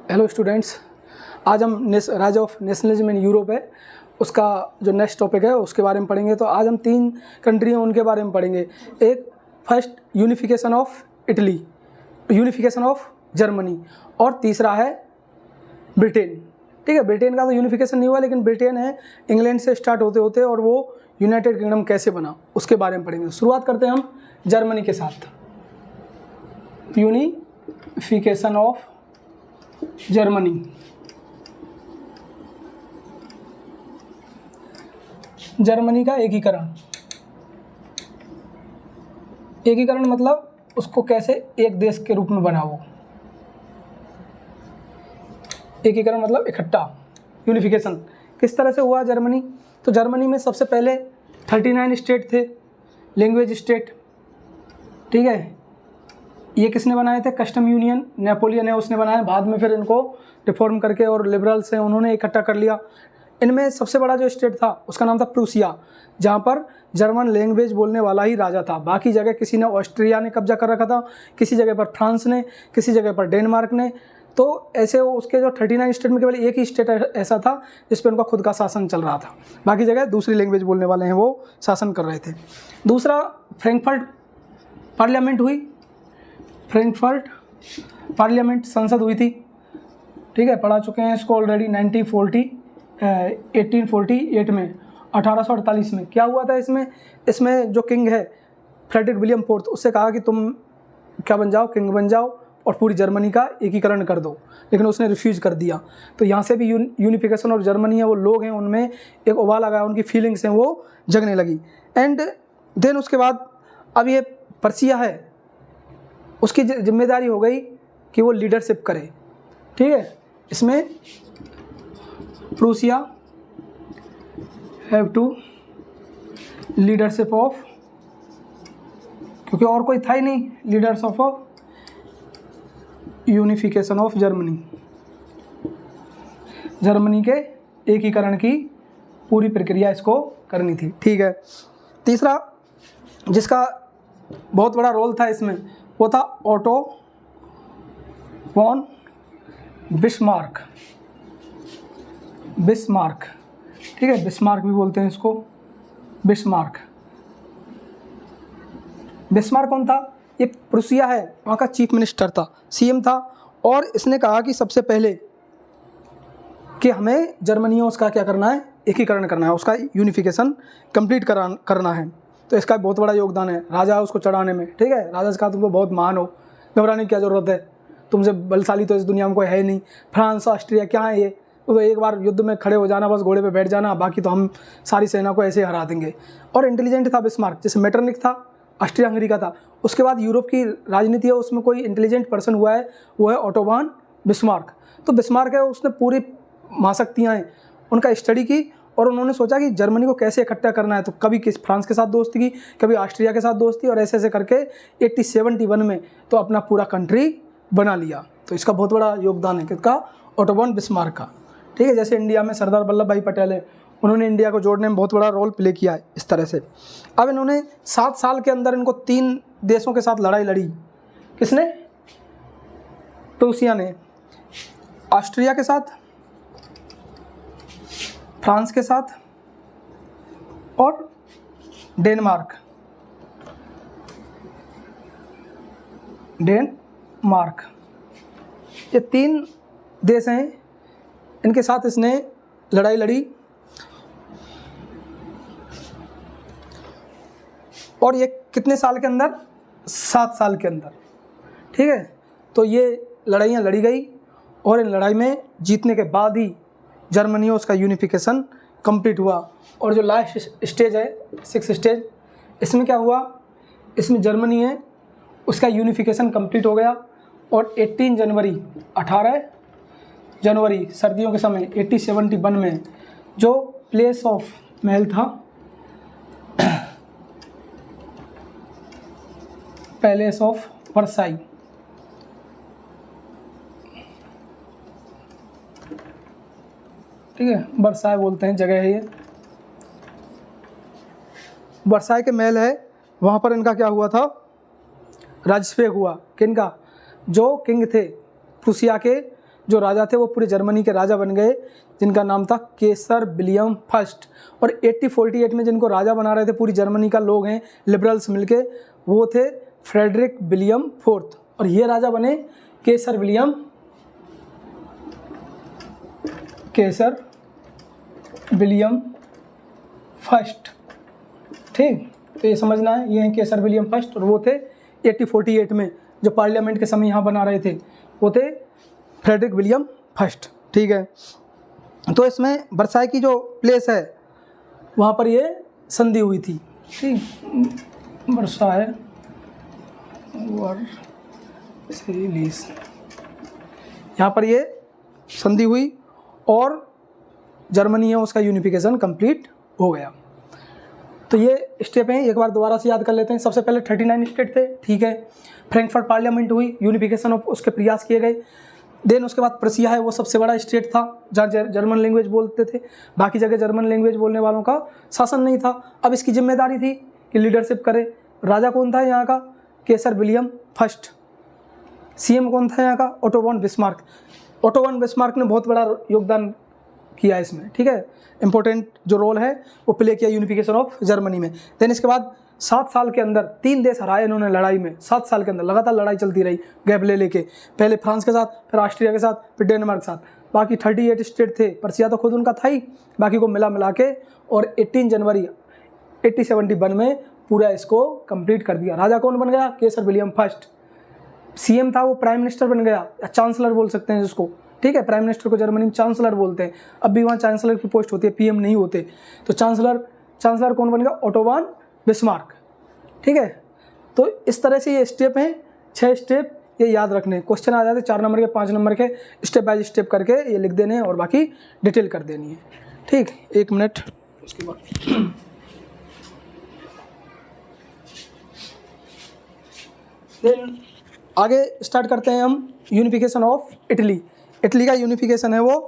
Hello students, आज हम rise of nationalism in Europe है उसका जो नेक्स्ट टॉपिक है उसके बारे में पढ़ेंगे। तो आज हम 3 कंट्री हैं उनके बारे में पढ़ेंगे। एक first unification of Italy, unification of Germany, और तीसरा है ब्रिटेन। ठीक है, ब्रिटेन का तो यूनिफिकेशन नहीं हुआ, लेकिन ब्रिटेन है इंग्लैंड से स्टार्ट होते होते और वो यूनाइटेड किंगडम कैसे बना उसके बारे में पढ़ेंगे। शुरुआत करते हैं हम जर्मनी के साथ। Unification of Germany. जर्मनी का एकीकरण। एकीकरण मतलब उसको कैसे एक देश के रूप में बनाओ। एकीकरण मतलब इकट्ठा। यूनिफिकेशन किस तरह से हुआ जर्मनी? तो जर्मनी में सबसे पहले 39 स्टेट थे, लैंग्वेज स्टेट। ठीक है, ये किसने बनाए थे? कस्टम यूनियन, नेपोलियन है उसने बनाया। बाद में फिर इनको रिफॉर्म करके और लिबरल्स हैं उन्होंने इकट्ठा कर लिया। इनमें सबसे बड़ा जो स्टेट था उसका नाम था प्रूसिया, जहाँ पर जर्मन लैंग्वेज बोलने वाला ही राजा था। बाकी जगह किसी ने, ऑस्ट्रिया ने कब्जा कर रखा था, किसी जगह पर फ्रांस ने, किसी जगह पर डेनमार्क ने। तो ऐसे उसके जो 39 स्टेट में केवल एक ही स्टेट ऐसा था जिस पर उनका खुद का शासन चल रहा था। बाकी जगह दूसरी लैंग्वेज बोलने वाले हैं वो शासन कर रहे थे। दूसरा, फ्रैंकफर्ट पार्लियामेंट हुई। फ्रैंकफर्ट पार्लियामेंट संसद हुई थी। ठीक है, पढ़ा चुके हैं इसको ऑलरेडी। 1848 में, 1848 में क्या हुआ था इसमें जो किंग है फ्रेडरिक विलियम फोर्थ, उससे कहा कि तुम क्या बन जाओ, किंग बन जाओ और पूरी जर्मनी का एकीकरण कर दो, लेकिन उसने रिफ्यूज़ कर दिया। तो यहाँ से भी यूनिफिकेशन और जर्मनी है वो लोग हैं उनमें एक उबाल आ गया, उनकी फीलिंग्स हैं वो जगने लगी। एंड देन उसके बाद अब ये पर्सिया है, उसकी जिम्मेदारी हो गई कि वो लीडरशिप करे। ठीक है, इसमें Prussia have to leadership of, क्योंकि और कोई था ही नहीं, leaders of unification of Germany. Germany के एकीकरण की पूरी प्रक्रिया इसको करनी थी। ठीक है, तीसरा जिसका बहुत बड़ा रोल था इसमें वो था ओटो वॉन बिस्मार्क। बिस्मार्क, ठीक है, बिस्मार्क भी बोलते हैं इसको, बिस्मार्क। बिस्मार्क कौन था? ये प्रूसिया है, वहाँ का चीफ मिनिस्टर था, सीएम था। और इसने कहा कि सबसे पहले कि हमें जर्मनियों उसका क्या करना है, एकीकरण करना है, उसका यूनिफिकेशन कंप्लीट करना है। तो इसका बहुत बड़ा योगदान है, राजा उसको चढ़ाने में। ठीक है, राजा से कहा तुमको बहुत महान हो, घबराने की क्या ज़रूरत है, तुमसे बलशाली तो इस दुनिया में कोई है नहीं। फ्रांस, ऑस्ट्रिया क्या है ये, तो एक बार युद्ध में खड़े हो जाना, बस घोड़े पे बैठ जाना, बाकी तो हम सारी सेना को ऐसे हरा देंगे। और इंटेलिजेंट था बिस्मार्क, जैसे मेटरनिक था, ऑस्ट्रिया हंगरी का था। उसके बाद यूरोप की राजनीति है उसमें कोई इंटेलिजेंट पर्सन हुआ है, वो है ओटो वॉन बिस्मार्क। तो बिस्मार्क है, उसने पूरी महाशक्तियाँ हैं उनका स्टडी की और उन्होंने सोचा कि जर्मनी को कैसे इकट्ठा करना है। तो कभी फ्रांस के साथ दोस्ती की, कभी ऑस्ट्रिया के साथ दोस्ती, और ऐसे ऐसे करके 1871 में तो अपना पूरा कंट्री बना लिया। तो इसका बहुत बड़ा योगदान है किसका? ओटो वॉन बिस्मार्क का। ठीक है, जैसे इंडिया में सरदार वल्लभ भाई पटेल है, उन्होंने इंडिया को जोड़ने में बहुत बड़ा रोल प्ले किया है इस तरह से। अब इन्होंने 7 साल के अंदर इनको 3 देशों के साथ लड़ाई लड़ी। किसने? प्रूसिया ने, ऑस्ट्रिया के साथ, फ्रांस के साथ और डेनमार्क। ये 3 देश हैं, इनके साथ इसने लड़ाई लड़ी। और ये कितने साल के अंदर? 7 साल के अंदर। ठीक है, तो ये लड़ाइयाँ लड़ी गई और इन लड़ाई में जीतने के बाद ही जर्मनी और उसका यूनिफिकेशन कंप्लीट हुआ। और जो लास्ट स्टेज है, 6th स्टेज, इसमें क्या हुआ? इसमें जर्मनी है उसका यूनिफिकेशन कंप्लीट हो गया और 18 जनवरी सर्दियों के समय 1871 में जो प्लेस ऑफ महल था, पैलेस ऑफ वर्साई, ठीक है, वर्साई बोलते हैं जगह है ये, वर्साई के महल है, वहाँ पर इनका क्या हुआ था? राजस्वेग हुआ। किनका? जो किंग थे प्रूसिया के, जो राजा थे वो पूरे जर्मनी के राजा बन गए, जिनका नाम था केसर विलियम फर्स्ट। और 1848 में जिनको राजा बना रहे थे पूरी जर्मनी का लोग हैं लिबरल्स मिलके, वो थे फ्रेडरिक विलियम फोर्थ। और ये राजा बने केसर विलियम फर्स्ट। ठीक, तो ये समझना है, ये हैं केसर विलियम फर्स्ट। और वो थे 1848 में जो पार्लियामेंट के समय यहाँ बना रहे थे, वो थे फ्रेडरिक विलियम फर्स्ट। ठीक है, तो इसमें वर्साई की जो प्लेस है वहाँ पर ये संधि हुई थी। ठीक, वर्साई वर्साइलीस, यहाँ पर ये संधि हुई और जर्मनी है उसका यूनिफिकेशन कंप्लीट हो गया। तो ये स्टेप हैं, एक बार दोबारा से याद कर लेते हैं। सबसे पहले 39 स्टेट थे, ठीक है। फ्रैंकफर्ट पार्लियामेंट हुई, यूनिफिकेशन ऑफ उसके प्रयास किए गए। देन उसके बाद प्रुसिया है, वो सबसे बड़ा स्टेट था जहाँ जर्मन लैंग्वेज बोलते थे, बाकी जगह जर्मन लैंग्वेज बोलने वालों का शासन नहीं था। अब इसकी जिम्मेदारी थी कि लीडरशिप करे। राजा कौन था यहाँ का? केसर विलियम फर्स्ट। सीएम कौन था यहाँ का? Otto von Bismarck. Otto von Bismarck ने बहुत बड़ा योगदान किया इसमें, ठीक है, इंपॉर्टेंट जो रोल है वो प्ले किया यूनिफिकेशन ऑफ जर्मनी में। देन इसके बाद 7 साल के अंदर 3 देश हराए इन्होंने लड़ाई में। 7 साल के अंदर लगातार लड़ाई चलती रही, गैप ले लेके, पहले फ्रांस के साथ, फिर ऑस्ट्रिया के साथ, फिर डेनमार्क के साथ। बाकी 38 स्टेट थे, पर्सिया तो खुद उनका था ही, बाकी को मिला के और 18 जनवरी 1871 में पूरा इसको कंप्लीट कर दिया। राजा कौन बन गया? केसर विलियम फर्स्ट। सीएम था वो प्राइम मिनिस्टर बन गया, या चांसलर बोल सकते हैं जिसको, ठीक है। प्राइम मिनिस्टर को जर्मनी में चांसलर बोलते हैं। अब भी वहाँ चांसलर की पोस्ट होती है, पीएम नहीं होते। तो चांसलर कौन बन गया? ओटो वॉन बिस्मार्क, ठीक है। तो इस तरह से ये स्टेप हैं, 6 स्टेप ये याद रखने। क्वेश्चन आ जाते 4 नंबर के, 5 नंबर के, स्टेप बाय स्टेप करके ये लिख देने हैं और बाकी डिटेल कर देनी है, ठीक। 1 मिनट उसके बाद देन आगे स्टार्ट करते हैं हम यूनिफिकेशन ऑफ इटली। इटली का यूनिफिकेशन है वो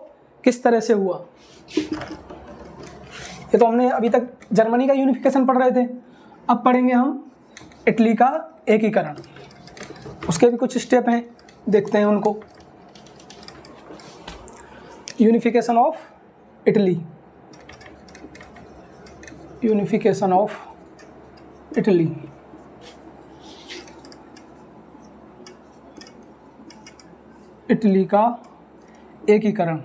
किस तरह से हुआ। ये तो हमने अभी तक जर्मनी का यूनिफिकेशन पढ़ रहे थे, अब पढ़ेंगे हम इटली का एकीकरण। उसके भी कुछ स्टेप हैं, देखते हैं उनको। Unification of Italy, unification of Italy. Italy का एकीकरण।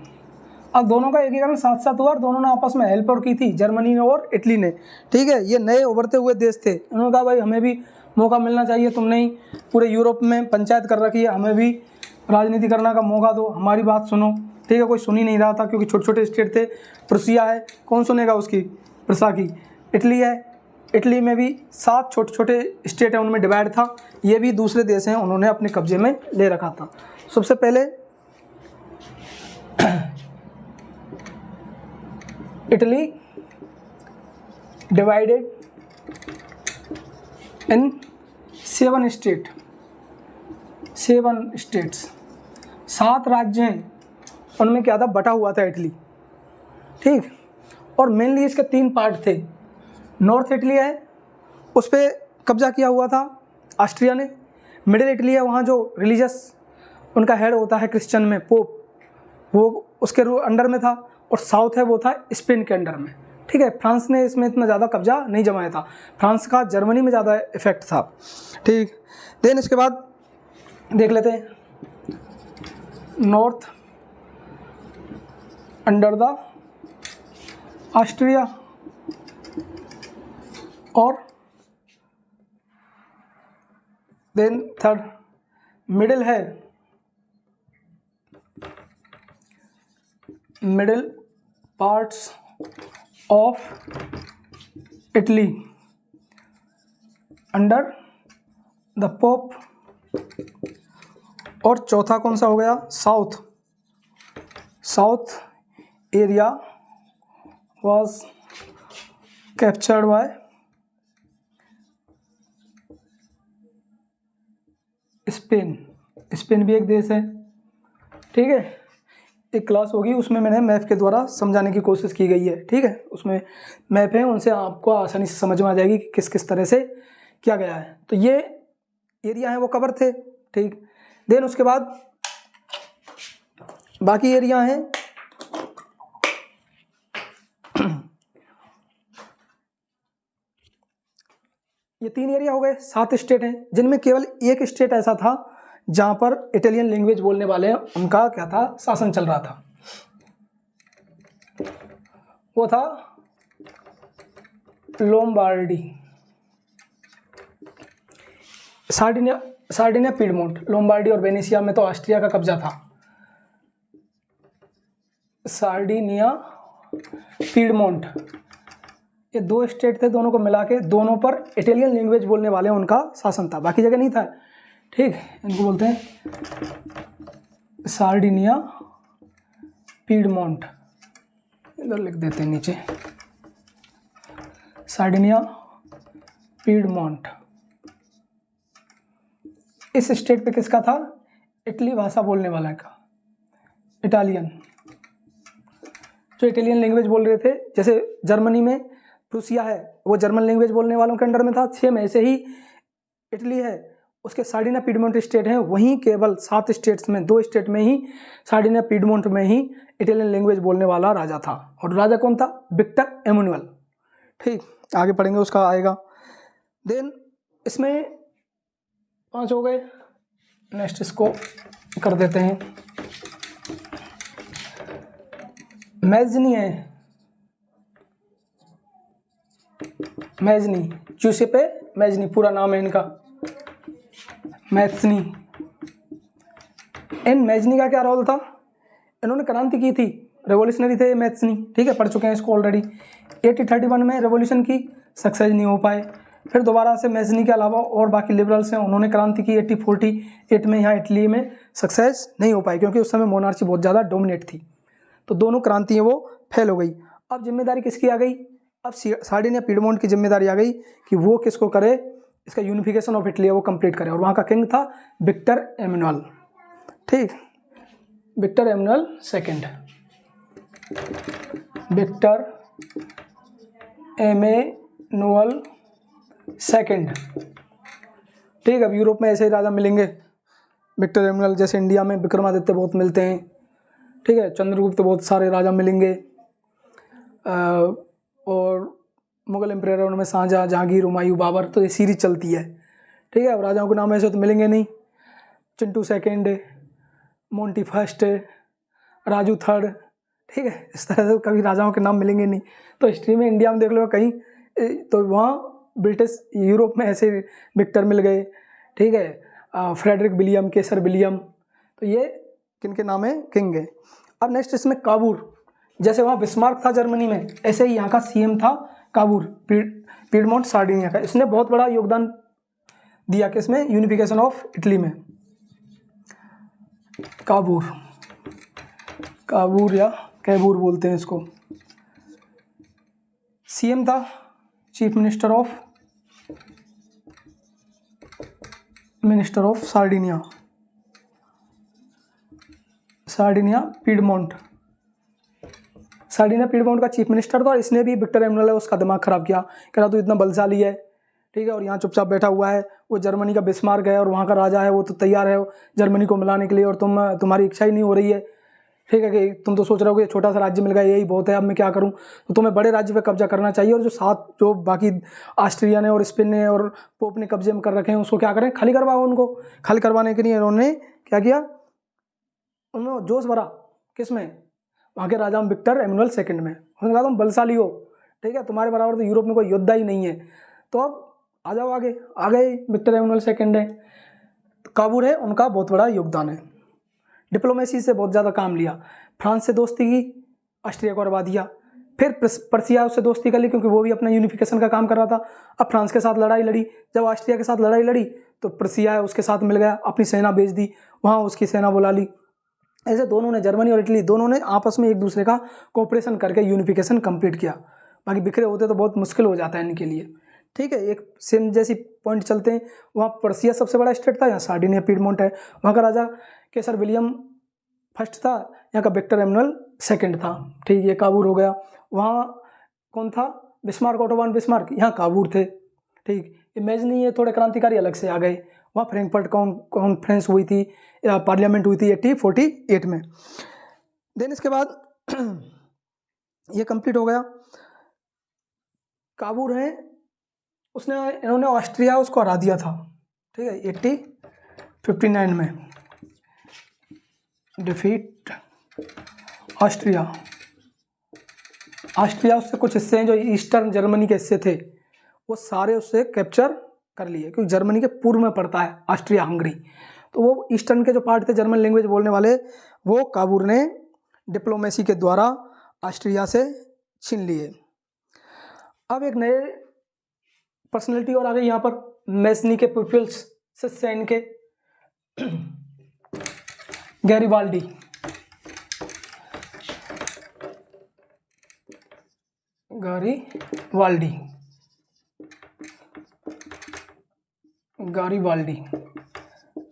अब दोनों का एकीकरण साथ साथ हुआ और दोनों ने आपस में हेल्प और की थी, जर्मनी ने और इटली ने, ठीक है। ये नए उभरते हुए देश थे, उन्होंने कहा भाई हमें भी मौका मिलना चाहिए, तुमने ही पूरे यूरोप में पंचायत कर रखी है, हमें भी राजनीति करने का मौका दो, हमारी बात सुनो, ठीक है। कोई सुन ही नहीं रहा था क्योंकि छोटे छोटे स्टेट थे। प्रुसिया है, कौन सुनेगा उसकी, प्रुसा की। इटली है, इटली में भी 7 छोटे छोटे स्टेट हैं, उनमें डिवाइड था। ये भी दूसरे देश हैं, उन्होंने अपने कब्जे में ले रखा था। सबसे पहले Italy divided in 7 state, 7 states, 7 राज्य हैं, उनमें क्या था, बटा हुआ था इटली, ठीक। और मेनली इसके 3 पार्ट थे। नॉर्थ इटली है, उस पर कब्जा किया हुआ था ऑस्ट्रिया ने। मिडिल इटली है, वहाँ जो रिलीजियस उनका हेड होता है क्रिश्चियन में, पोप, वो उसके अंडर में था। और साउथ है, वो था स्पेन के अंडर में, ठीक है। फ्रांस ने इसमें इतना ज़्यादा कब्जा नहीं जमाया था, फ्रांस का जर्मनी में ज़्यादा इफेक्ट था, ठीक। देन इसके बाद देख लेते हैं नॉर्थ अंडर द ऑस्ट्रिया, और देन थर्ड मिडिल है, middle parts of Italy under the pope. और चौथा कौन सा हो गया, south area was captured by Spain भी एक देश है, ठीक है। एक क्लास होगी उसमें मैंने मैप के द्वारा समझाने की कोशिश की गई है, ठीक है। उसमें मैप है, उनसे आपको आसानी से समझ में आ जाएगी कि किस किस तरह से किया गया है। तो ये एरिया है वो कवर थे, ठीक। देन उसके बाद बाकी एरिया हैं ये 3 एरिया हो गए, 7 स्टेट हैं, जिनमें केवल एक स्टेट ऐसा था जहां पर इटालियन लैंग्वेज बोलने वाले उनका क्या था, शासन चल रहा था। वो था लोम्बार्डी, सार्डिनिया पीडमोंट। लोम्बार्डी और वेनेशिया में तो ऑस्ट्रिया का कब्जा था। सार्डिनिया पीडमोंट ये 2 स्टेट थे, दोनों को मिला के दोनों पर इटालियन लैंग्वेज बोलने वाले उनका शासन था, बाकी जगह नहीं था। ठीक, इनको बोलते हैं सार्डिनिया पीडमोंट, इधर लिख देते हैं नीचे, सार्डिनिया पीडमोंट। इस स्टेट पे किसका था, इटली भाषा बोलने वाला का, इटालियन, जो इटालियन लैंग्वेज बोल रहे थे। जैसे जर्मनी में प्रूसिया है, वो जर्मन लैंग्वेज बोलने वालों के अंडर में था। सेम ऐसे ही इटली है, उसके सार्डिनिया पीडमोंट स्टेट है, वहीं केवल 7 स्टेट्स में 2 स्टेट में ही सार्डिनिया पीडमोंट में ही इटालियन लैंग्वेज बोलने वाला राजा था। और राजा कौन था, विक्टर एमुनुअल। ठीक, आगे पढ़ेंगे उसका आएगा। देन इसमें 5 हो गए, नेक्स्ट इसको कर देते हैं। मैजनी है, मैजनी, जूसेपे मैजनी पूरा नाम है इनका, मैथनी। इन मैजनी का क्या रोल था, इन्होंने क्रांति की थी, रेवोल्यूशनरी थे मैथनी। ठीक है, पढ़ चुके हैं इसको ऑलरेडी। 1831 में रेवोल्यूशन की, सक्सेस नहीं हो पाए। फिर दोबारा से मैजनी के अलावा और बाकी लिबरल्स हैं, उन्होंने क्रांति की 1848 में यहाँ इटली में, सक्सेस नहीं हो पाई क्योंकि उस समय मोनार्ची बहुत ज़्यादा डोमिनेट थी। तो दोनों क्रांतियाँ वो फेल हो गई। अब जिम्मेदारी किसकी आ गई, अब सार्डिनिया पीडमोंट की जिम्मेदारी आ गई कि वो किसको करे, इसका यूनिफिकेशन ऑफ इटली है वो कंप्लीट करे। और वहाँ का किंग था विक्टर एमुनुअल। ठीक, विक्टर एमुनुअल सेकंड, विक्टर एमुनुअल सेकंड। ठीक, अब यूरोप में ऐसे ही राजा मिलेंगे विक्टर एमुनुअल, जैसे इंडिया में विक्रमादित्य बहुत मिलते हैं। ठीक है, चंद्रगुप्त बहुत सारे राजा मिलेंगे, और मुगल एम्परर उनमें शाहजहाँ, जहांगीर, हुमायूं, बाबर, तो ये सीरीज चलती है। ठीक है, अब राजाओं के नाम ऐसे तो मिलेंगे नहीं, Chintu second, Monty first, Raju third. ठीक है, इस तरह से कभी राजाओं के नाम मिलेंगे नहीं। तो हिस्ट्री में इंडिया में देख लो कहीं, तो वहाँ ब्रिटिश यूरोप में ऐसे विक्टर मिल गए। ठीक है, फ्रेडरिक विलियम, केसर विलियम, तो ये किनके नाम है, किंग है। अब नेक्स्ट इसमें काबूर, जैसे वहाँ बिस्मार्क था जर्मनी में, ऐसे ही यहाँ का सीएम था काबूर, पीडमोंट सार्डिनिया का। इसने बहुत बड़ा योगदान दिया किसमें, यूनिफिकेशन ऑफ इटली में। काबूर, काबूर या कैबूर बोलते हैं इसको। सीएम था, chief minister of Sardinia, Sardinia piedmont. Sardinia piedmont का चीफ मिनिस्टर था, और इसने भी विक्टर एमुनुअल है उसका दिमाग खराब किया, कह रहा तू इतना बलशाली है, ठीक है, और यहाँ चुपचाप बैठा हुआ है। वो जर्मनी का बिस्मार्क है और वहाँ का राजा है, वो तो तैयार है जर्मनी को मिलाने के लिए, और तुम्हारी इच्छा ही नहीं हो रही है। ठीक है, कि तुम तो सोच रहे हो कि छोटा सा राज्य मिल गया यही बहुत है, अब मैं क्या करूं। तो तुम्हें बड़े राज्य पे कब्जा करना चाहिए, और जो बाकी ऑस्ट्रिया ने और स्पेन ने और पोप ने कब्जे में कर रखे हैं उसको क्या करें, खाली करवाओ उनको। खाली करवाने के लिए उन्होंने क्या किया, उन्होंने जोश भरा किसमें, वहाँ के राजा विक्टर एमुनुअल सेकंड में। उन्होंने कहा तुम बलशाली हो, ठीक है, तुम्हारे बराबर तो यूरोप में कोई योद्धा ही नहीं है, तो अब आ जाओ आगे। आ गए, विक्टर एमुनुअल सेकंड है, काबूल है, उनका बहुत बड़ा योगदान है। डिप्लोमेसी से बहुत ज़्यादा काम लिया, फ्रांस से दोस्ती की, ऑस्ट्रिया को हरवा दिया। फिर पर्सिया उससे दोस्ती कर ली क्योंकि वो भी अपना यूनिफिकेशन का काम कर रहा था। अब फ्रांस के साथ लड़ाई लड़ी, जब ऑस्ट्रिया के साथ लड़ाई लड़ी तो पर्सिया है उसके साथ मिल गया, अपनी सेना भेज दी, वहाँ उसकी सेना बुला ली। ऐसे दोनों ने, जर्मनी और इटली दोनों ने आपस में एक दूसरे का कोऑपरेशन करके यूनिफिकेशन कंप्लीट किया। बाकी बिखरे होते तो बहुत मुश्किल हो जाता है इनके लिए। ठीक है, एक सेम जैसी पॉइंट चलते हैं। वहाँ पर्सिया सबसे बड़ा स्टेट था, यहाँ सार्डिनिया पीडमोंट है, वहाँ का राजा केसर विलियम फर्स्ट था, यहाँ का विक्टर एमुनुअल सेकंड था। ठीक, ये काबूल हो गया। वहाँ कौन था, बिस्मार्क, ओटो वन बिस्मार्क, यहाँ काबूल थे। ठीक, इमेजिनी ये थोड़े क्रांतिकारी अलग से आ गए। वहाँ फ्रैंकफर्ट कॉन्फ्रेंस हुई थी, पार्लियामेंट हुई थी 1848 में। देन इसके बाद ये कंप्लीट हो गया। काबूल है उसने इन्होंने ऑस्ट्रिया उसको हरा दिया था, ठीक है, 1859 में डिफीट ऑस्ट्रिया। ऑस्ट्रिया उससे कुछ हिस्से हैं जो ईस्टर्न जर्मनी के हिस्से थे वो सारे उससे कैप्चर कर लिए, क्योंकि जर्मनी के पूर्व में पड़ता है ऑस्ट्रिया हंगरी, तो वो ईस्टर्न के जो पार्ट थे जर्मन लैंग्वेज बोलने वाले वो काबूल ने डिप्लोमेसी के द्वारा ऑस्ट्रिया से छीन लिए। अब एक नए पर्सनैलिटी और आ गई यहाँ पर, मैसनी के पीपल्स से सैन के गैरिबाल्डी।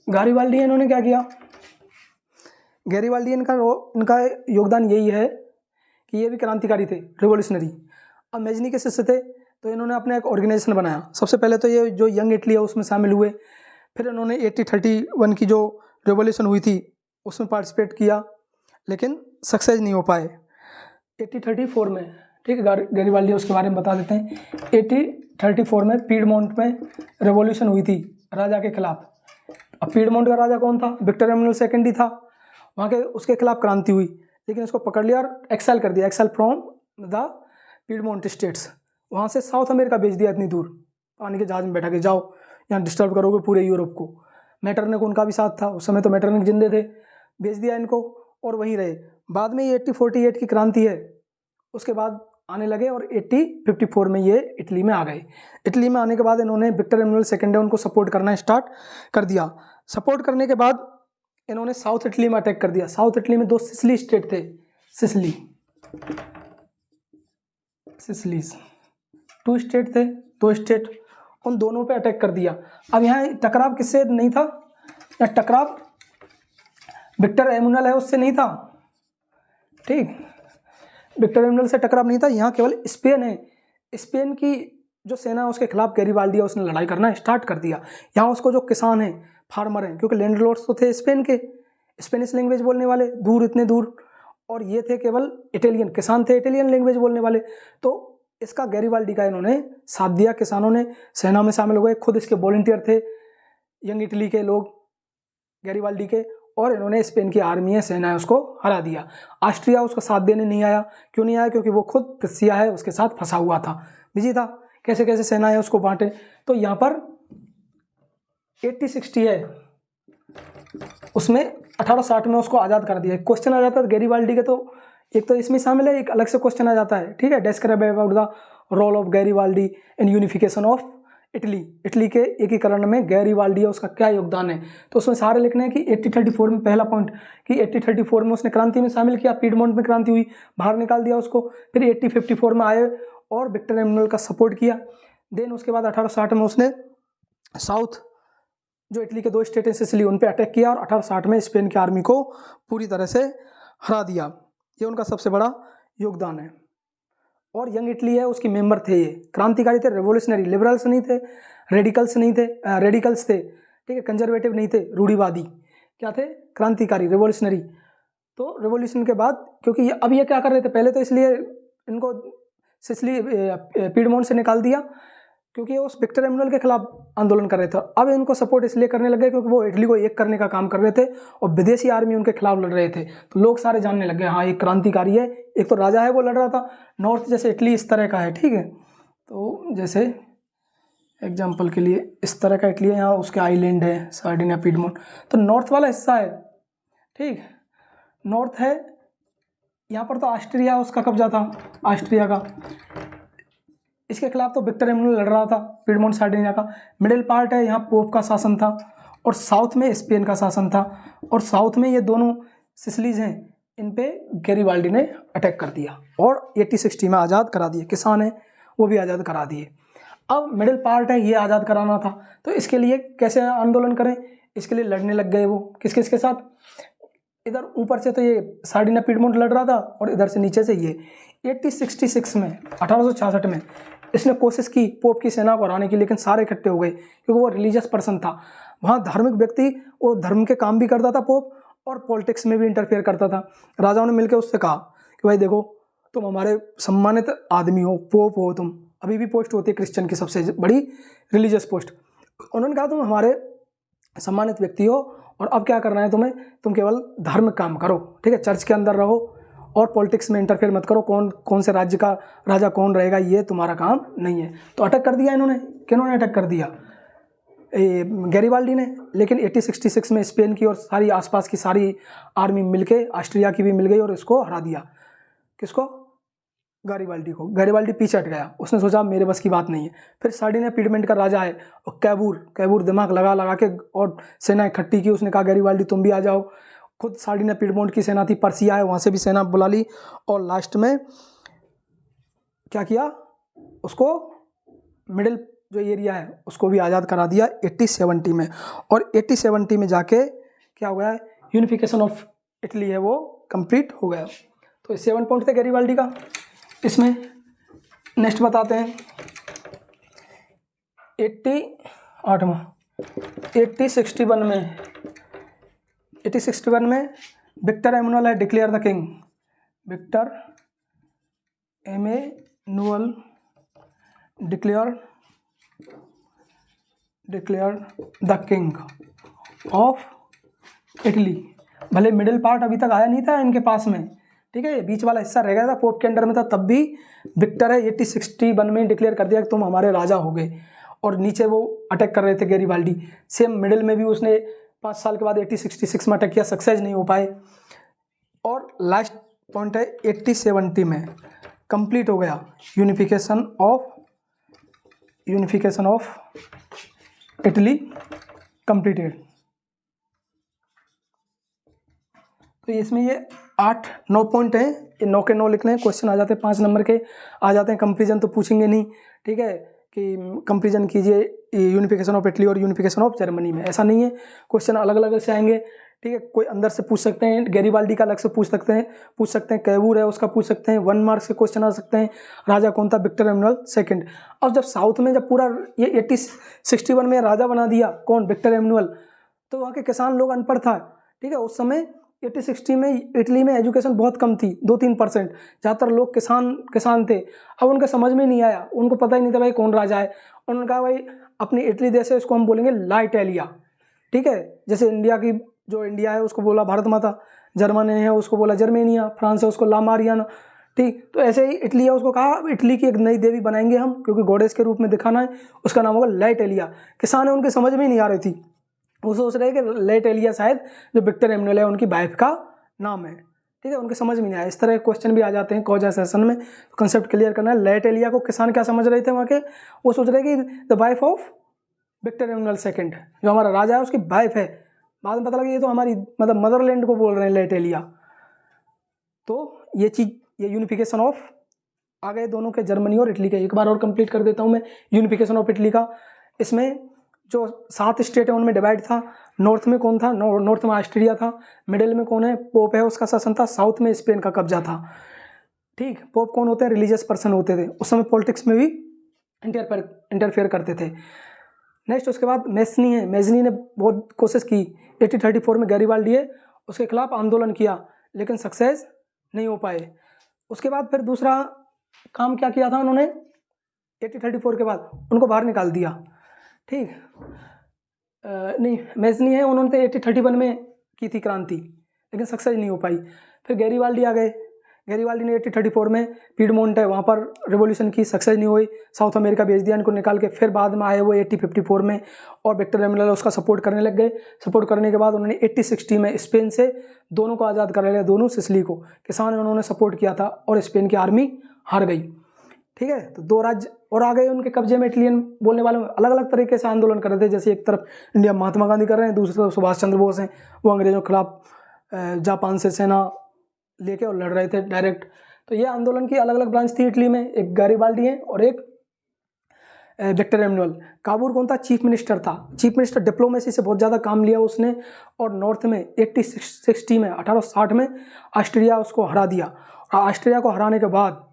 गारिबाल्डी इन्होंने क्या किया, गैरिबाल्डी इनका योगदान यही है कि ये भी क्रांतिकारी थे, रिवोल्यूशनरी। अब मैजनी के शिष्य थे तो इन्होंने अपना एक ऑर्गेनाइजेशन बनाया। सबसे पहले तो ये जो यंग इटली है उसमें शामिल हुए, फिर इन्होंने 1831 की जो रिवोल्यूशन हुई थी उसमें पार्टिसिपेट किया, लेकिन सक्सेस नहीं हो पाए। 1834 में, ठीक है, गैरिबाल्डी उसके बारे में बता देते हैं। 1834 में पीडमोंट में रिवॉल्यूशन हुई थी राजा के खिलाफ। अब पीडमोंट का राजा कौन था, विक्टर एमैनुअल सेकेंड ही था, वहाँ के उसके खिलाफ क्रांति हुई, लेकिन उसको पकड़ लिया और एक्सेल कर दिया, expel from the Piedmont states, वहाँ से साउथ अमेरिका भेज दिया, इतनी दूर पानी के जहाज में बैठा के जाओ यहाँ डिस्टर्ब करोगे पूरे यूरोप को। मैटरनिक उनका भी साथ था, उस समय तो मैटरनिक जिंदे थे, भेज दिया इनको और वहीं रहे। बाद में ये 1848 की क्रांति है, उसके बाद आने लगे और 1854 में ये इटली में आ गए। इटली में आने के बाद इन्होंने विक्टर एमैनुअल सेकेंड है उनको सपोर्ट करना स्टार्ट कर दिया। सपोर्ट करने के बाद इन्होंने साउथ इटली में अटैक कर दिया। साउथ इटली में 2 सिसिली स्टेट थे, सिसिलीज 2 स्टेट थे, 2 स्टेट, उन दोनों पे अटैक कर दिया। अब यहाँ टकराव किससे नहीं था, या टकराव विक्टर एमैनुअल है उससे नहीं था, ठीक, विक्टर एमैनुअल से टकराव नहीं था, यहाँ केवल स्पेन है। स्पेन की जो सेना है उसके खिलाफ गैरिबाल्डी उसने लड़ाई करना स्टार्ट कर दिया। यहाँ उसको जो किसान हैं, फार्मर हैं, क्योंकि लैंडलॉर्ड्स तो थे स्पेन के, स्पेनिश लैंग्वेज बोलने वाले, दूर इतने दूर, और ये थे केवल इटालियन, किसान थे इटालियन लैंग्वेज बोलने वाले, तो इसका गैरिबाल्डी का इन्होंने साथ दिया। किसानों ने सेना में शामिल हो गए, खुद इसके वॉलंटियर थे यंग इटली के लोग गैरिबाल्डी के, और इन्होंने स्पेन की आर्मी है, सेना है, उसको हरा दिया। ऑस्ट्रिया उसका साथ देने नहीं आया। क्यों नहीं आया, क्योंकि वो खुद प्रुसिया है उसके साथ फंसा हुआ था, बिजी था, कैसे कैसे सेना है उसको बांटे। तो यहाँ पर 1860 है, उसमें 1860 में उसको आज़ाद कर दिया। क्वेश्चन आ जाता है गैरिबाल्डी के, तो एक तो इसमें शामिल है, एक अलग से क्वेश्चन आ जाता है, ठीक है, describe about the role of Garibaldi in unification of Italy, Italy के एकीकरण में गैरिबाल्डी है उसका क्या योगदान है। तो उसमें सारे लिखने हैं कि 1834 में, पहला पॉइंट कि 1834 में उसने क्रांति में शामिल किया, पीडमोंट में क्रांति हुई, बाहर निकाल दिया उसको, फिर 1854 में आए और विक्टर एमैनुअल का सपोर्ट किया। देन उसके बाद 1860 में उसने साउथ जो इटली के 2 स्टेट हैं सिसिली, उन पर अटैक किया और 1860 में स्पेन की आर्मी को पूरी तरह से हरा दिया। ये उनका सबसे बड़ा योगदान है। और यंग इटली है उसकी मेंबर थे, ये क्रांतिकारी थे, रेवोल्यूशनरी, लिबरल्स नहीं थे, रेडिकल्स थे, ठीक है, कंजर्वेटिव नहीं थे, रूढ़िवादी, क्या थे, क्रांतिकारी, रेवोल्यूशनरी। तो रेवोल्यूशन के बाद, क्योंकि अब ये क्या कर रहे थे, पहले तो इसलिए इनको सिसिली पीडमोंट से निकाल दिया क्योंकि उस विक्टर एमैनुअल के खिलाफ आंदोलन कर रहे थे। अब इनको सपोर्ट इसलिए करने लगे क्योंकि वो इटली को एक करने का काम कर रहे थे और विदेशी आर्मी उनके खिलाफ लड़ रहे थे। तो लोग सारे जानने लगे, हाँ एक क्रांतिकारी है, एक तो राजा है वो लड़ रहा था, नॉर्थ जैसे इटली इस तरह का है, ठीक है, तो जैसे एग्जाम्पल के लिए इस तरह का इटली है, यहाँ उसके आइलैंड है सार्डिनिया, पीडमोंट, तो नॉर्थ वाला हिस्सा है, ठीक, नॉर्थ है। यहाँ पर तो ऑस्ट्रिया उसका कब्जा था, ऑस्ट्रिया का, इसके खिलाफ तो विक्टर एमैनुअल लड़ रहा था, पीडमोंट सार्डिनिया का। मिडिल पार्ट है, यहाँ पोप का शासन था और साउथ में स्पेन का शासन था, और साउथ में ये दोनों सिसिलीज हैं, इन पे गैरिबाल्डी ने अटैक कर दिया और 1860 में आज़ाद करा दिए। किसान हैं वो भी आज़ाद करा दिए। अब मिडिल पार्ट है, ये आज़ाद कराना था, तो इसके लिए कैसे आंदोलन करें, इसके लिए लड़ने लग गए वो, किस किस के साथ, इधर ऊपर से तो ये सार्डिनिया पीडमोंट लड़ रहा था और इधर से नीचे से ये। 1866 में, 1866 में इसने कोशिश की पोप की सेना को हराने की, लेकिन सारे इकट्ठे हो गए क्योंकि वो रिलीजियस पर्सन था। वहाँ धार्मिक व्यक्ति, वो धर्म के काम भी करता था पोप, और पॉलिटिक्स में भी इंटरफेयर करता था। राजाओं ने मिलकर उससे कहा कि भाई देखो, तुम हमारे सम्मानित आदमी हो, पोप हो, तुम अभी भी पोस्ट होती है क्रिश्चियन की सबसे बड़ी रिलीजियस पोस्ट। उन्होंने कहा तुम हमारे सम्मानित व्यक्ति हो और अब क्या करना है तुम्हें, तुम केवल धार्मिक काम करो, ठीक है, चर्च के अंदर रहो और पॉलिटिक्स में इंटरफेयर मत करो, कौन से राज्य का राजा कौन रहेगा ये तुम्हारा काम नहीं है। तो अटैक कर दिया इन्होंने। किन्होंने अटैक कर दिया? गैरिबाल्डी ने। लेकिन 1866 में स्पेन की और सारी आसपास की सारी आर्मी मिलके, ऑस्ट्रिया की भी मिल गई और इसको हरा दिया। किसको? गैरिबाल्डी को। गैरिबाल्डी पीछे हट गया, उसने सोचा मेरे बस की बात नहीं है। फिर सार्डिनिया पिडमेंट का राजा है और कैबूर दिमाग लगा के और सेना इकट्ठी की। उसने कहा गैरिबाल्डी तुम भी आ जाओ। खुद सार्डिनिया पिडमोंट की सेना थी, पर्सिया है, वहाँ से भी सेना बुला ली और लास्ट में क्या किया, उसको मिडिल जो एरिया है उसको भी आज़ाद करा दिया 1870 में। और 1870 में जाके क्या हो गया, यूनिफिकेशन ऑफ इटली है वो कंप्लीट हो गया। तो 7 पॉइंट थे गैरिबाल्डी का। इसमें नेक्स्ट बताते हैं 1861 में विक्टर एमनुअल है declare the king. Victor Emmanuel declare the king of Italy. भले मिडिल पार्ट अभी तक आया नहीं था इनके पास में, ठीक है, ये बीच वाला हिस्सा रह गया था, पोप के अंडर में था, तब भी विक्टर है 1861 में डिक्लेयर कर दिया कि तुम हमारे राजा हो गए। और नीचे वो अटैक कर रहे थे गैरिबाल्डी, सेम मिडिल में भी उसने 5 साल के बाद 1866 में अटैक किया, सक्सेस नहीं हो पाए। और लास्ट पॉइंट है 1870 में कंप्लीट हो गया यूनिफिकेशन ऑफ इटली कंप्लीटेड। तो इसमें ये 8-9 पॉइंट हैं, ये 9 के 9 लिखने हैं। क्वेश्चन आ जाते हैं 5 नंबर के आ जाते हैं। कंपेरिजन तो पूछेंगे नहीं, ठीक है, कि कंपेरिजन कीजिए यूनिफिकेशन ऑफ इटली और यूनिफिकेशन ऑफ जर्मनी में, ऐसा नहीं है। क्वेश्चन अलग अलग से आएंगे, ठीक है, कोई अंदर से पूछ सकते हैं, गैरिबाल्डी का अलग से पूछ सकते हैं, कैबूर है उसका पूछ सकते हैं, 1 मार्क्स के क्वेश्चन आ सकते हैं। राजा कौन था? Victor Emmanuel second. अब जब साउथ में जब पूरा ये 1861 में राजा बना दिया कौन? विक्टर एमनुअल, तो वहाँ के किसान लोग अनपढ़ था, ठीक है, उस समय 1860 में इटली में एजुकेशन बहुत कम थी, 2-3%, ज़्यादातर लोग किसान थे। अब उनके समझ में नहीं आया, उनको पता ही नहीं था भाई कौन राजा है। उन्होंने कहा भाई अपनी इटली देश है इसको हम बोलेंगे ला इटालिया, ठीक है, जैसे इंडिया की जो इंडिया है उसको बोला भारत माता, जर्मनी है उसको बोला जर्मेनिया, फ्रांस है उसको ला मारियाना, ठीक। तो ऐसे ही इटली है उसको कहा इटली की एक नई देवी बनाएंगे हम, क्योंकि गॉडेस के रूप में दिखाना है, उसका नाम होगा ला इटालिया। किसान है उनके समझ में नहीं आ रही थी, वो सोच रहे कि ला इटालिया शायद जो विक्टर एमनुअल है उनकी वाइफ का नाम है, ठीक है, उनके समझ में नहीं आया। इस तरह के क्वेश्चन भी आ जाते हैं कॉज सेशन में, कंसेप्ट क्लियर करना है। ला इटालिया को किसान क्या समझ रहे थे वहाँ के? वो सोच रहे कि the wife of Victor Emmanuel second, जो हमारा राजा है उसकी वाइफ है। बाद में पता लगा ये तो हमारी मतलब मदरलैंड को बोल रहे हैं ला इटालिया। तो ये चीज़, ये यूनिफिकेशन ऑफ आ गए दोनों के, जर्मनी और इटली के। एक बार और कंप्लीट कर देता हूँ मैं यूनिफिकेशन ऑफ इटली का। इसमें जो 7 स्टेट है उनमें डिवाइड था। नॉर्थ में कौन था? नॉर्थ में ऑस्ट्रिया था। मिडिल में कौन है? पोप है, उसका शासन था। साउथ में स्पेन का कब्जा था, ठीक। पोप कौन होते हैं? रिलीजियस पर्सन होते थे। उस समय पॉलिटिक्स में भी इंटरफेयर करते थे। नेक्स्ट उसके बाद मेजनी है। मेजनी ने बहुत कोशिश की, 1834 में गैरिबाल्डी है उसके खिलाफ आंदोलन किया, लेकिन सक्सेस नहीं हो पाए। उसके बाद फिर दूसरा काम क्या किया था उन्होंने? 1834 के बाद उनको बाहर निकाल दिया, ठीक। नहीं, मेजनी है, उन्होंने तो 1831 में की थी क्रांति, लेकिन सक्सेस नहीं हो पाई। फिर गैरिबाल्डी आ गए। गैरिबाल्डी ने 1834 में पीडमोंट है वहाँ पर रिवॉल्यूशन की, सक्सेस नहीं हुई, साउथ अमेरिका भेज दिया इनको निकाल के। फिर बाद में आए वो 1854 में, और विक्टर एमनुअल उसका सपोर्ट करने लग गए। सपोर्ट करने के बाद उन्होंने 1860 में स्पेन से दोनों को आज़ाद करा लिया, दोनों सिसिली को। किसान उन्होंने सपोर्ट किया था और स्पेन की आर्मी हार गई, ठीक है। तो 2 राज्य और आ गए उनके कब्जे में। इटलियन बोलने वाले अलग अलग तरीके से आंदोलन कर रहे थे, जैसे एक तरफ इंडिया महात्मा गांधी कर रहे हैं, दूसरी तरफ सुभाष चंद्र बोस हैं, वो अंग्रेजों के खिलाफ जापान से सेना लेके और लड़ रहे थे डायरेक्ट। तो ये आंदोलन की अलग अलग ब्रांच थी इटली में, एक गैरिबाल्डी है और एक विक्टर एमनुअल। काबूर कौन था? चीफ मिनिस्टर था। चीफ मिनिस्टर, डिप्लोमेसी से बहुत ज़्यादा काम लिया उसने। और नॉर्थ में 1860 में ऑस्ट्रिया उसको हरा दिया। और ऑस्ट्रिया को हराने के बाद,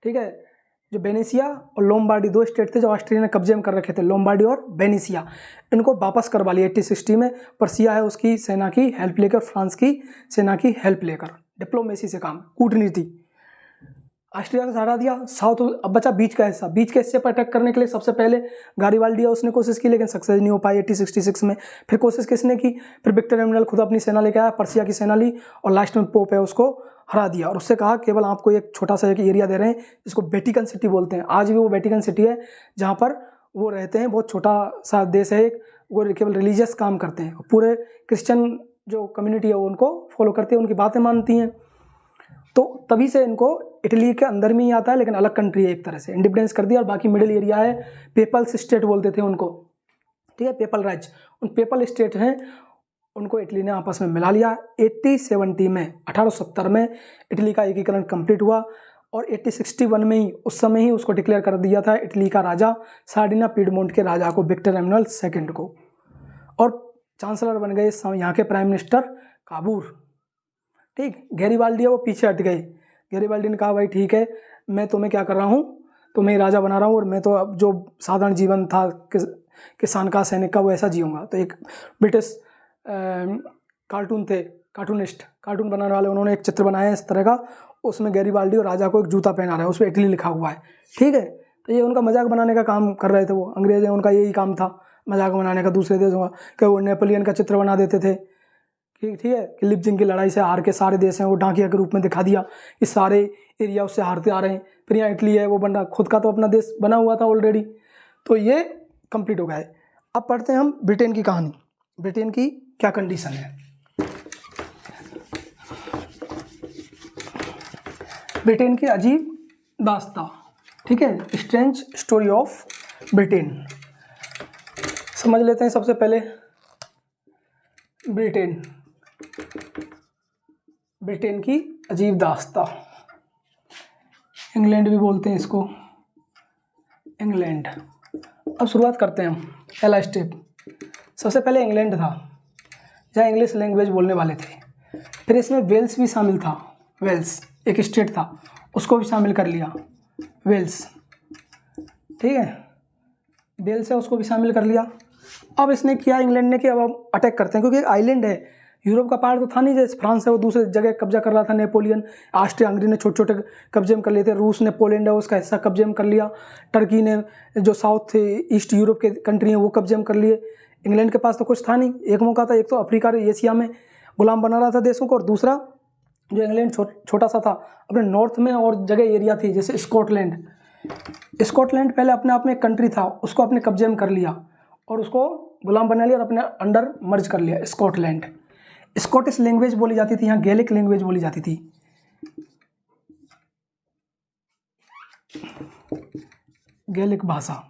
ठीक है, जो बेनेसिया और लोम्बार्डी 2 स्टेट थे जो ऑस्ट्रिया ने कब्जे में कर रखे थे, लोम्बार्डी और बेनेसिया, इनको वापस करवा लिया 1860 में। पर्सिया है उसकी सेना की हेल्प लेकर, फ्रांस की सेना की हेल्प लेकर, डिप्लोमेसी से काम, कूटनीति। ऑस्ट्रिया को हटा दिया। साउथ अब बचा बीच का हिस्सा। बीच के हिस्से पर अटैक करने के लिए सबसे पहले गारिबाल्डी उसने कोशिश की, लेकिन सक्सेस नहीं हो पाई 1866 में। फिर कोशिश किसने की, फिर विक्टर एमैनुअल खुद अपनी सेना लेकर आया, पर्सिया की सेना ली और लास्ट में पोप है उसको हरा दिया और उससे कहा केवल आपको एक छोटा सा एक एरिया दे रहे हैं जिसको वेटिकन सिटी बोलते हैं। आज भी वो वेटिकन सिटी है जहाँ पर वो रहते हैं, बहुत छोटा सा देश है एक, वो केवल रिलीजियस काम करते हैं, पूरे क्रिश्चियन जो कम्युनिटी है वो उनको फॉलो करती है, उनकी बातें मानती हैं। तो तभी से इनको इटली के अंदर में ही आता है, लेकिन अलग कंट्री है एक तरह से, इंडिपेंडेंस कर दिया। और बाकी मिडिल एरिया है, पेपल्स स्टेट बोलते थे उनको, ठीक है, पेपल राज्य। उन पेपल स्टेट हैं उनको इटली ने आपस में मिला लिया। 1870 में 1870 में इटली का एकीकरण कंप्लीट हुआ और 1861 में ही उस समय ही उसको डिक्लेयर कर दिया था इटली का राजा सार्डिना पीडमोंट के राजा को, विक्टर एमैनुअल सेकंड को। और चांसलर बन गए यहाँ के प्राइम मिनिस्टर काबूर, ठीक। गैरीबाल्डी है वो पीछे हट गए। गैरीबाल्डी ने कहा भाई ठीक है, मैं तुम्हें क्या कर रहा हूँ, तुम्हें राजा बना रहा हूँ और मैं तो अब जो साधारण जीवन था किसान का, सैनिक का, वो ऐसा जीऊँगा। तो एक ब्रिटिश कार्टून थे, कार्टूनिस्ट, कार्टून बनाने वाले, उन्होंने एक चित्र बनाया है इस तरह का, उसमें गैरीबाल्डी और राजा को एक जूता पहना रहा है, उस पर इटली लिखा हुआ है, ठीक है। तो ये उनका मजाक बनाने का काम कर रहे थे वो अंग्रेज हैं, उनका यही काम था मजाक बनाने का दूसरे देशों का, कि वो नेपोलियन का चित्र बना देते थे, ठीक है, कि लिपजिंग की लड़ाई से हार के सारे देश हैं वो डाकिया के रूप में दिखा दिया कि सारे एरिया उससे हारते आ रहे हैं। फिर यहाँ इटली है वो बंदा, खुद का तो अपना देश बना हुआ था ऑलरेडी। तो ये कंप्लीट हो गया है। अब पढ़ते हैं हम ब्रिटेन की कहानी, ब्रिटेन की क्या कंडीशन है। ब्रिटेन की अजीब दास्ता, ठीक है, स्ट्रेंज स्टोरी ऑफ ब्रिटेन। समझ लेते हैं सबसे पहले ब्रिटेन, ब्रिटेन की अजीब दास्ता। इंग्लैंड भी बोलते हैं इसको, इंग्लैंड। अब शुरुआत करते हैं हम, पहला स्टेप। सबसे पहले इंग्लैंड था जहाँ इंग्लिश लैंग्वेज बोलने वाले थे। फिर इसमें वेल्स भी शामिल था, वेल्स एक स्टेट था, उसको भी शामिल कर लिया, वेल्स, ठीक है, वेल्स है उसको भी शामिल कर लिया। अब इसने किया इंग्लैंड ने कि अब हम अटैक करते हैं, क्योंकि एक आइलैंड है, यूरोप का पहाड़ तो था नहीं, जैसे फ्रांस है वो दूसरे जगह कब्जा कर रहा था, नेपोलियन, ऑस्ट्रिया हंगरी ने छोटे छोटे कब्जे में कर लिए थे, रूस ने पोलैंड है उसका हिस्सा कब्जे में कर लिया, टर्की ने जो साउथ ईस्ट यूरोप के कंट्री हैं वो कब्जे में कर लिए। इंग्लैंड के पास तो कुछ था नहीं, एक मौका था, एक तो अफ्रीका एशिया में गुलाम बना रहा था देशों को, और दूसरा जो इंग्लैंड छोटा सा था अपने नॉर्थ में और जगह एरिया थी, जैसे स्कॉटलैंड। स्कॉटलैंड पहले अपने आप में एक कंट्री था, उसको अपने कब्जे में कर लिया और उसको गुलाम बना लिया और अपने अंडर मर्ज कर लिया स्कॉटलैंड। स्कॉटिश लैंग्वेज बोली जाती थी, यहाँ गैलिक लैंग्वेज बोली जाती थी, गैलिक भाषा।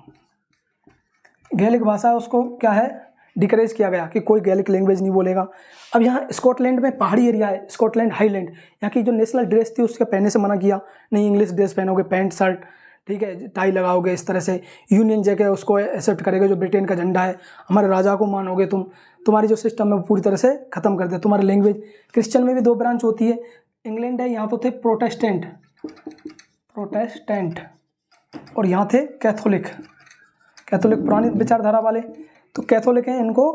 गैलिक भाषा उसको क्या है, डिकरेज किया गया कि कोई गैलिक लैंग्वेज नहीं बोलेगा। अब यहाँ स्कॉटलैंड में पहाड़ी एरिया है, स्कॉटलैंड हाईलैंड, यहाँ की जो नेशनल ड्रेस थी उसके पहनने से मना किया, नहीं इंग्लिश ड्रेस पहनोगे, पैंट शर्ट, ठीक है, टाई लगाओगे, इस तरह से यूनियन जैक है उसको एक्सेप्ट करेगा, जो ब्रिटेन का झंडा है, हमारे राजा को मानोगे तुम, तुम्हारी जो सिस्टम है वो पूरी तरह से ख़त्म कर दे, तुम्हारी लैंग्वेज। क्रिश्चियन में भी 2 ब्रांच होती है, इंग्लैंड है यहाँ तो थे प्रोटेस्टेंट, प्रोटेस्टेंट, और यहाँ थे कैथोलिक, कैथोलिक पुरानी विचारधारा वाले। तो कैथोलिक हैं, इनको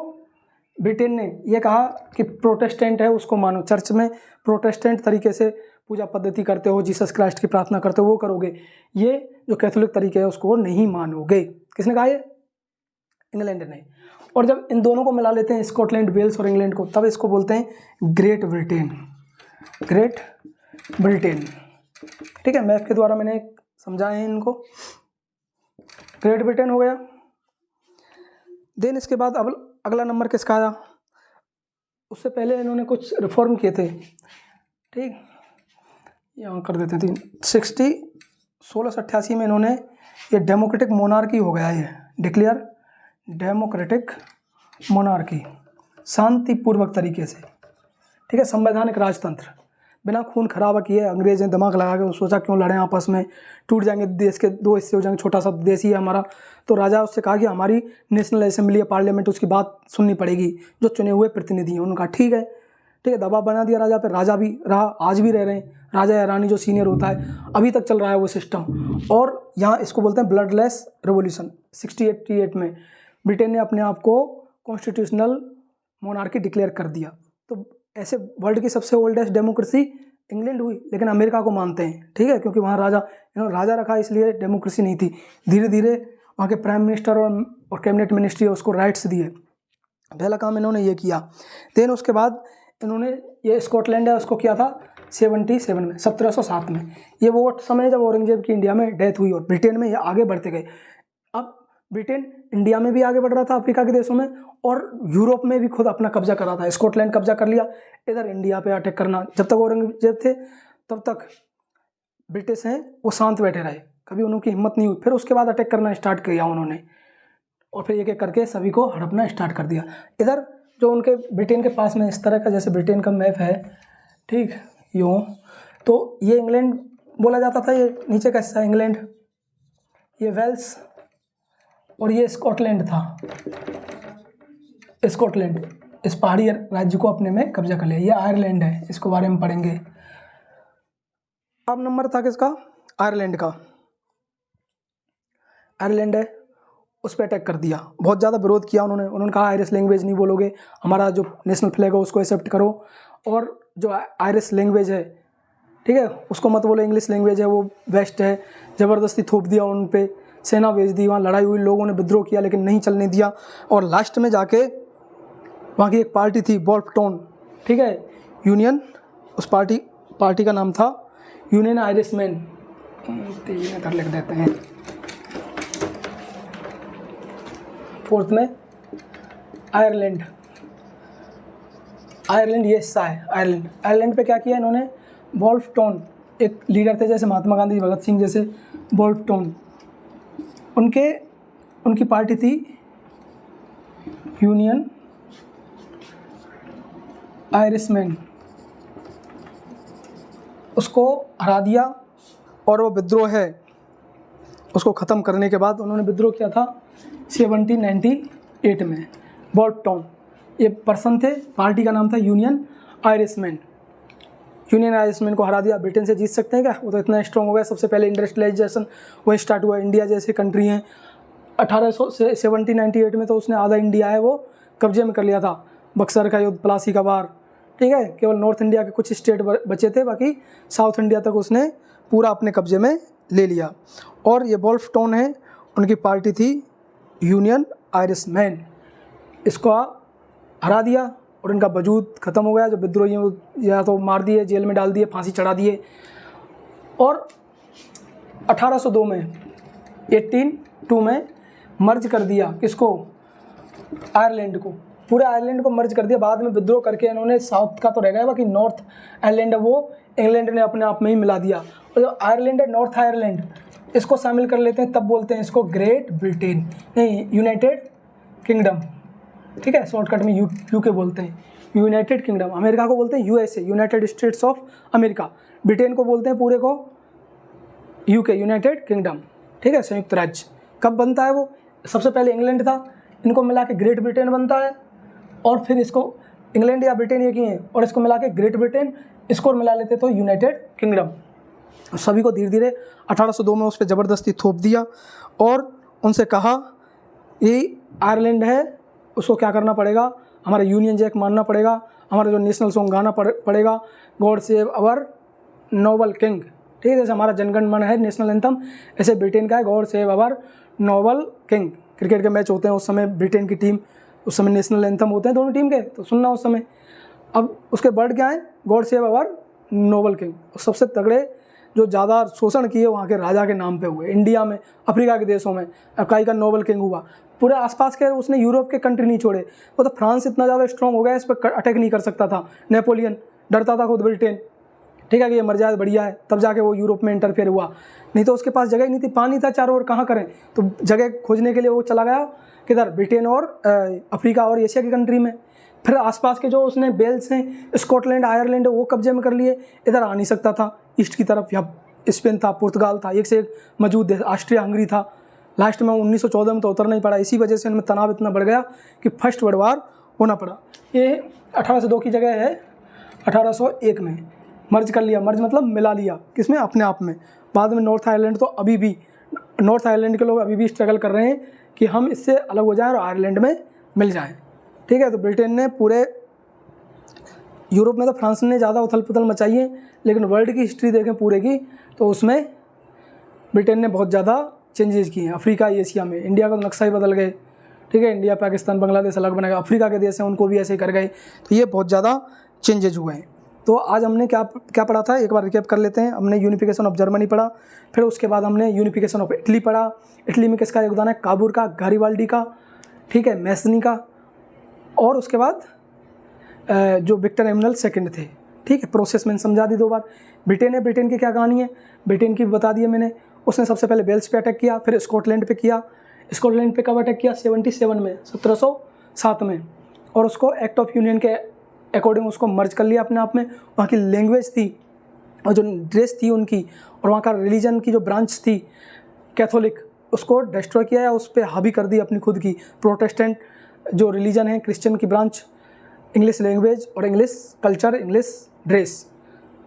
ब्रिटेन ने ये कहा कि प्रोटेस्टेंट है उसको मानो, चर्च में प्रोटेस्टेंट तरीके से पूजा पद्धति करते हो, जीसस क्राइस्ट की प्रार्थना करते हो वो करोगे, ये जो कैथोलिक तरीके है उसको नहीं मानोगे। किसने कहा ये? इंग्लैंड ने। और जब इन दोनों को मिला लेते हैं, स्कॉटलैंड, वेल्स और इंग्लैंड को, तब इसको बोलते हैं ग्रेट ब्रिटेन, ग्रेट ब्रिटेन, ठीक है। मैप के द्वारा मैंने समझाए हैं इनको, ग्रेट ब्रिटेन हो गया। देन इसके बाद अब अगला नंबर किसका आया, उससे पहले इन्होंने कुछ रिफॉर्म किए थे, ठीक, यहाँ कर देते थे। 1688 में इन्होंने ये डेमोक्रेटिक मोनार्की हो गया, ये डिक्लेयर डेमोक्रेटिक मोनार्की, शांतिपूर्वक तरीके से, ठीक है, संवैधानिक राजतंत्र, बिना खून खराबा किए। अंग्रेज ने दिमाग लगा के सोचा क्यों लड़ें आपस में, टूट जाएंगे देश के 2 हिस्से हो जाएंगे, छोटा सा देश ही है हमारा। तो राजा उससे कहा कि हमारी नेशनल असेंबली या पार्लियामेंट उसकी बात सुननी पड़ेगी, जो चुने हुए प्रतिनिधि हैं उनका, ठीक है, ठीक है, दबाव बना दिया राजा पे, राजा भी रहा, आज भी रह रहे हैं, राजा या रानी जो सीनियर होता है, अभी तक चल रहा है वो सिस्टम। और यहाँ इसको बोलते हैं ब्लडलेस रिवॉल्यूशन। 1688 में ब्रिटेन ने अपने आप को कॉन्स्टिट्यूशनल मोनार्की डिक्लेयर कर दिया। तो ऐसे वर्ल्ड की सबसे ओल्डेस्ट डेमोक्रेसी इंग्लैंड हुई, लेकिन अमेरिका को मानते हैं, ठीक है, क्योंकि वहाँ राजा रखा, इसलिए डेमोक्रेसी नहीं थी। धीरे धीरे वहाँ के प्राइम मिनिस्टर और कैबिनेट मिनिस्ट्री उसको राइट्स दिए। पहला काम इन्होंने ये किया। देन उसके बाद इन्होंने ये स्कॉटलैंड है उसको किया था 77 में, 1707 में। ये वो समय जब औरंगजेब की इंडिया में डेथ हुई और ब्रिटेन में ये आगे बढ़ते गए। अब ब्रिटेन इंडिया में भी आगे बढ़ रहा था, अफ्रीका के देशों में, और यूरोप में भी खुद अपना कब्जा कर रहा था। स्कॉटलैंड कब्जा कर लिया, इधर इंडिया पे अटैक करना। जब तक औरंगजेब थे तब तक ब्रिटिश हैं वो शांत बैठे रहे, कभी उनकी हिम्मत नहीं हुई। फिर उसके बाद अटैक करना स्टार्ट किया उन्होंने, और फिर एक एक करके सभी को हड़पना स्टार्ट कर दिया। इधर जो उनके ब्रिटेन के पास में इस तरह का, जैसे ब्रिटेन का मैप है, ठीक यूँ, तो ये इंग्लैंड बोला जाता था। ये नीचे का हिस्सा इंग्लैंड, ये वेल्स, और ये स्कॉटलैंड था। स्कॉटलैंड इस पहाड़ी राज्य को अपने में कब्जा कर लिया। ये आयरलैंड है, इसको बारे में पढ़ेंगे। अब नंबर था किसका? आयरलैंड का। आयरलैंड है, उस पर अटैक कर दिया। बहुत ज़्यादा विरोध किया उन्होंने कहा आयरिश लैंग्वेज नहीं बोलोगे, हमारा जो नेशनल फ्लैग है उसको एक्सेप्ट करो, और जो आयरिश लैंग्वेज है, ठीक है, उसको मत बोलो, इंग्लिश लैंग्वेज है वो बेस्ट है। ज़बरदस्ती थोप दिया उन पे, सेना भेज दी, वहाँ लड़ाई हुई, लोगों ने विद्रोह किया लेकिन नहीं चलने दिया। और लास्ट में जाके वहाँ की एक पार्टी थी वोल्फ टाउन, ठीक है, यूनियन, उस पार्टी का नाम था यूनियन आयरिशमैन। इधर लिख देते हैं। फोर्थ में आयरलैंड ये हिस्सा है आयरलैंड पे क्या किया इन्होंने? वोल्फ टाउन, एक लीडर थे जैसे महात्मा गांधी, भगत सिंह जैसे, वोल्फ टाउन, उनकी पार्टी थी यूनियन आयरिशमैन, उसको हरा दिया। और वो विद्रोह है उसको ख़त्म करने के बाद उन्होंने विद्रोह किया था 1798 में। वोल्फ टाउन, ये पर्सन थे, पार्टी का नाम था यूनियन आयरिशमैन। यूनियन आयरिशमैन को हरा दिया। ब्रिटेन से जीत सकते हैं क्या? वो तो इतना स्ट्रॉन्ग हो गया। सबसे पहले इंडस्ट्रियलाइजेशन वही स्टार्ट हुआ। इंडिया जैसे कंट्री हैं, 1798 में तो उसने आधा इंडिया है वो कब्जे में कर लिया था। बक्सर का युद्ध, प्लासी का वार, ठीक है, केवल नॉर्थ इंडिया के कुछ स्टेट बचे थे, बाकी साउथ इंडिया तक उसने पूरा अपने कब्जे में ले लिया। और ये वोल्फ टाउन है, उनकी पार्टी थी यूनियन आयरिशमैन, इसको हरा दिया और इनका वजूद ख़त्म हो गया। जो विद्रोही या तो मार दिए, जेल में डाल दिए, फांसी चढ़ा दिए। और 1802 में 1802 में मर्ज कर दिया किसको? आयरलैंड को, पूरे आयरलैंड को मर्ज कर दिया। बाद में विद्रोह करके इन्होंने साउथ का तो रह गया, बाकी नॉर्थ आयरलैंड है वो इंग्लैंड ने अपने आप में ही मिला दिया। और जो आयरलैंड है, नॉर्थ आयरलैंड, इसको शामिल कर लेते हैं, तब बोलते हैं इसको ग्रेट ब्रिटेन, नहीं यूनाइटेड किंगडम, ठीक है, शॉर्टकट में यूके बोलते हैं, यूनाइटेड किंगडम। अमेरिका को बोलते हैं USA, United states of America. Britain को बोलते हैं पूरे को यूके, यूनाइटेड किंगडम, ठीक है, संयुक्त राज्य। कब बनता है वो? सबसे पहले इंग्लैंड था, इनको मिला के ग्रेट ब्रिटेन बनता है, और फिर इसको इंग्लैंड या ब्रिटेन एक ही है, और इसको मिला के ग्रेट ब्रिटेन, इसको मिला लेते तो यूनाइटेड किंगडम। सभी को धीरे धीरे 1802 में उस पर ज़बरदस्ती थोप दिया और उनसे कहा ये आयरलैंड है, उसको क्या करना पड़ेगा? हमारा यूनियन जैक मानना पड़ेगा, हमारा जो नेशनल सॉन्ग गाना पड़ेगा, God save our Nobel king, ठीक है, जैसे हमारा जनगण मन है नेशनल एंथम, ऐसे ब्रिटेन का है God save our Nobel king. Cricket के मैच होते हैं उस समय, ब्रिटेन की टीम, उस समय नेशनल एंथम होते हैं दोनों टीम के, तो सुनना उस समय। अब उसके वर्ड क्या है? God save our Nobel king. सबसे तगड़े जो ज़्यादा शोषण किए वहाँ के राजा के नाम पे हुए, इंडिया में, अफ्रीका के देशों में अकाई का नोबल किंग हुआ। पूरे आसपास के उसने यूरोप के कंट्री नहीं छोड़े। वो तो फ्रांस इतना ज़्यादा स्ट्रॉन्ग हो गया, इस पर अटैक नहीं कर सकता था। नेपोलियन डरता था खुद ब्रिटेन, ठीक है, कि ये मर जाए बढ़िया है, तब जाके वो यूरोप में इंटरफेयर हुआ। नहीं तो उसके पास जगह ही नहीं थी, पानी था चारों ओर, कहाँ करें? तो जगह खोजने के लिए वो चला गया किधर? ब्रिटेन और अफ्रीका और एशिया की कंट्री में। फिर आसपास के जो उसने बेल्स हैं, स्कॉटलैंड, आयरलैंड, वो कब्जे में कर लिए। इधर आ नहीं सकता था ईस्ट की तरफ, या स्पेन था, पुर्तगाल था, एक से एक मौजूद है, ऑस्ट्रिया हंगरी था। लास्ट में 1914 में तो उतरना ही पड़ा। इसी वजह से उनमें तनाव इतना बढ़ गया कि फर्स्ट वर्ल्ड वार होना पड़ा। ये 1802 की जगह है 1801 में। मर्ज कर लिया, मर्ज मतलब मिला लिया, किसमें, अपने आप में। बाद में नॉर्थ आयरलैंड तो अभी भी, नॉर्थ आयरलैंड के लोग अभी भी स्ट्रगल कर रहे हैं कि हम इससे अलग हो जाएं और आयरलैंड में मिल जाएं, ठीक है। तो ब्रिटेन ने पूरे यूरोप में तो फ्रांस ने ज़्यादा उथल पुथल मचाई है, लेकिन वर्ल्ड की हिस्ट्री देखें पूरे की तो उसमें ब्रिटेन ने बहुत ज़्यादा चेंजेस किए हैं। अफ्रीका, एशिया में इंडिया का तो नक्शा ही बदल गए, ठीक है। इंडिया, पाकिस्तान, बांग्लादेश अलग बनेगा, अफ्रीका के देश हैं उनको भी ऐसे कर गए, तो ये बहुत ज़्यादा चेंजेज हुए हैं। तो आज हमने क्या पढ़ा था, एक बार रिकैप कर लेते हैं। हमने यूनिफिकेशन ऑफ जर्मनी पढ़ा, फिर उसके बाद हमने यूनिफिकेशन ऑफ इटली पढ़ा। इटली में किसका योगदान है, काबूर का, गारिबाल्डी का, ठीक है, मैसनी का, और उसके बाद जो विक्टर एमुनल सेकंड थे, ठीक है। प्रोसेस मैंने समझा दी 2 बार। ब्रिटेन है, ब्रिटेन की क्या कहानी है, ब्रिटेन की बता दिया मैंने। उसने सबसे पहले वेल्स पे अटैक किया, फिर स्कॉटलैंड पे किया। स्कॉटलैंड पे कब अटैक किया, 77 में, 1707 में, और उसको एक्ट ऑफ यूनियन के अकॉर्डिंग उसको मर्ज कर लिया अपने आप में। वहाँ की लैंग्वेज थी और जो ड्रेस थी उनकी, और वहाँ का रिलीजन की जो ब्रांच थी कैथोलिक, उसको डिस्ट्रॉय किया या उस पर हावी कर दी अपनी खुद की। प्रोटेस्टेंट जो रिलीजन है, क्रिश्चियन की ब्रांच, इंग्लिश लैंग्वेज और इंग्लिश कल्चर, इंग्लिश ड्रेस,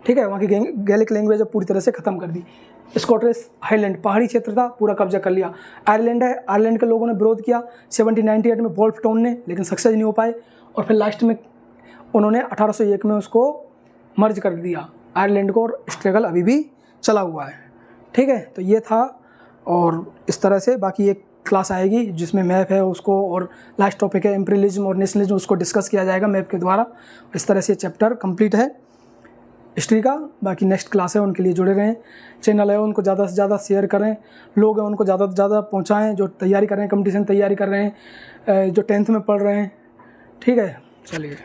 ठीक है। वहाँ की गैलिक लैंग्वेज पूरी तरह से ख़त्म कर दी। स्कॉटिश हाईलैंड पहाड़ी क्षेत्र था, पूरा कब्जा कर लिया। आयरलैंड है, आयरलैंड के लोगों ने विरोध किया 1798 में वोल्फ टाउन ने, लेकिन सक्सेस नहीं हो पाए, और फिर लास्ट में उन्होंने 1801 में उसको मर्ज कर दिया आयरलैंड को, और स्ट्रगल अभी भी चला हुआ है, ठीक है। तो ये था, और इस तरह से बाकी एक क्लास आएगी जिसमें मैप है उसको, और लास्ट टॉपिक है इम्पीरियलिज्म और नेशनलिज्म, उसको डिस्कस किया जाएगा मैप के द्वारा। इस तरह से चैप्टर कंप्लीट है हिस्ट्री का। बाकी नेक्स्ट क्लास है, उनके लिए जुड़े रहें। चैनल है उनको ज़्यादा से ज़्यादा शेयर करें, लोग हैं उनको ज़्यादा से ज़्यादा पहुँचाएँ, जो तैयारी कर रहे हैं, कंपटीशन तैयारी कर रहे हैं, जो 10th में पढ़ रहे हैं, ठीक है। चलिए।